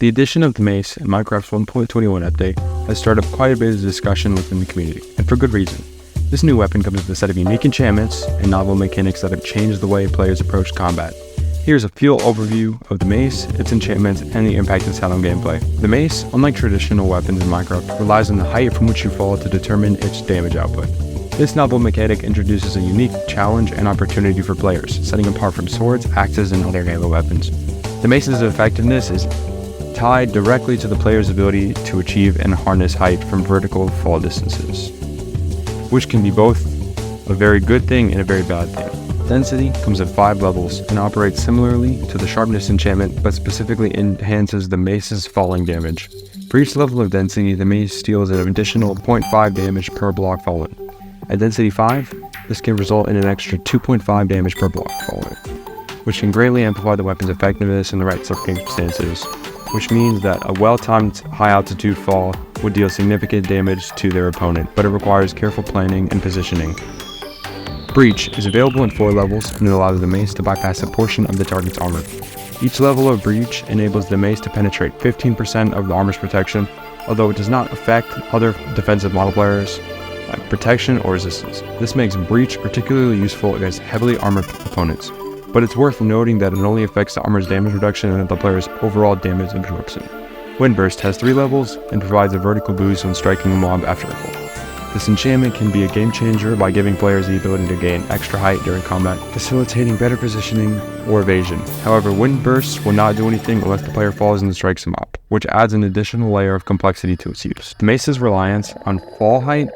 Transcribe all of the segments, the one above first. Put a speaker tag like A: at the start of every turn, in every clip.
A: The addition of the Mace in Minecraft's 1.21 update has started up quite a bit of discussion within the community, and for good reason. This new weapon comes with a set of unique enchantments and novel mechanics that have changed the way players approach combat. Here's a full overview of the Mace, its enchantments, and the impact it's had on gameplay. The Mace, unlike traditional weapons in Minecraft, relies on the height from which you fall to determine its damage output. This novel mechanic introduces a unique challenge and opportunity for players, setting apart from swords, axes, and other melee weapons. The Mace's effectiveness is tied directly to the player's ability to achieve and harness height from vertical fall distances, which can be both a very good thing and a very bad thing. Density comes at 5 levels and operates similarly to the sharpness enchantment, but specifically enhances the Mace's falling damage. For each level of density, the Mace deals an additional 0.5 damage per block fallen. At density 5, this can result in an extra 2.5 damage per block fallen, which can greatly amplify the weapon's effectiveness in the right circumstances, which means that a well-timed high-altitude fall would deal significant damage to their opponent, but it requires careful planning and positioning. Breach is available in 4 levels and it allows the Mace to bypass a portion of the target's armor. Each level of Breach enables the Mace to penetrate 15% of the armor's protection, although it does not affect other defensive multipliers like protection or resistance. This makes Breach particularly useful against heavily armored opponents, but it's worth noting that it only affects the armor's damage reduction and the player's overall damage absorption. Windburst has 3 levels and provides a vertical boost when striking a mob after a fall. This enchantment can be a game changer by giving players the ability to gain extra height during combat, facilitating better positioning or evasion. However, wind bursts will not do anything unless the player falls and strikes a mob, which adds an additional layer of complexity to its use. The Mace's reliance on fall height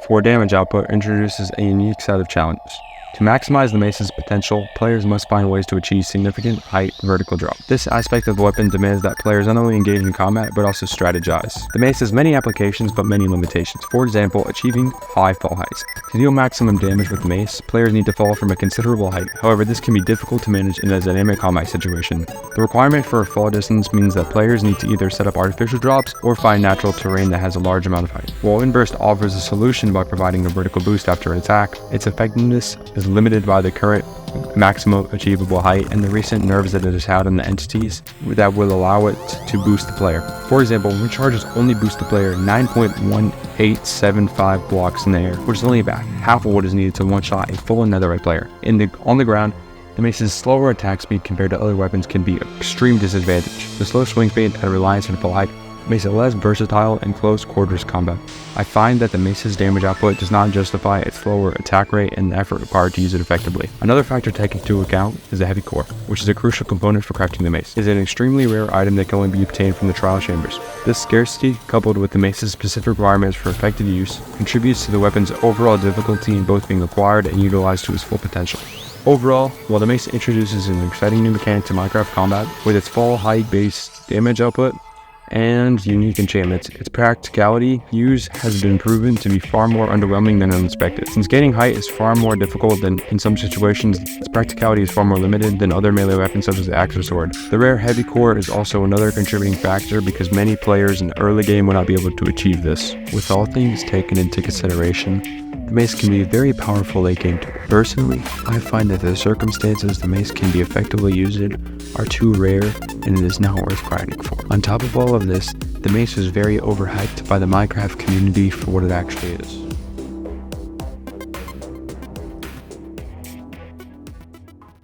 A: for damage output introduces a unique set of challenges. To maximize the Mace's potential, players must find ways to achieve significant height vertical drop. This aspect of the weapon demands that players not only engage in combat, but also strategize. The Mace has many applications, but many limitations. For example, achieving high fall heights. To deal maximum damage with the Mace, players need to fall from a considerable height. However, this can be difficult to manage in a dynamic combat situation. The requirement for a fall distance means that players need to either set up artificial drops or find natural terrain that has a large amount of height. While Windburst offers a solution by providing a vertical boost after an attack, its effectiveness is limited by the current maximum achievable height and the recent nerfs that it has had on the entities that will allow it to boost the player. For example, wind charges only boost the player 9.1875 blocks in the air, which is only about half of what is needed to one-shot a full netherite player. On the ground, the Mace's slower attack speed compared to other weapons can be an extreme disadvantage. The slow swing speed and reliance on fall height makes it less versatile in close quarters combat. I find that the Mace's damage output does not justify its slower attack rate and the effort required to use it effectively. Another factor taken into account is the heavy core, which is a crucial component for crafting the Mace. It is an extremely rare item that can only be obtained from the trial chambers. This scarcity, coupled with the Mace's specific requirements for effective use, contributes to the weapon's overall difficulty in both being acquired and utilized to its full potential. Overall, while the Mace introduces an exciting new mechanic to Minecraft combat with its fall height based damage output and unique enchantments, its practicality use has been proven to be far more underwhelming than unexpected. Since gaining height is far more difficult than in some situations, its practicality is far more limited than other melee weapons such as the axe or sword. The rare heavy core is also another contributing factor because many players in the early game will not be able to achieve this. With all things taken into consideration, the Mace can be a very powerful late game tool. Personally, I find that the circumstances the Mace can be effectively used are too rare and it is not worth grinding for. On top of all of this, the Mace was very overhyped by the Minecraft community for what it actually is.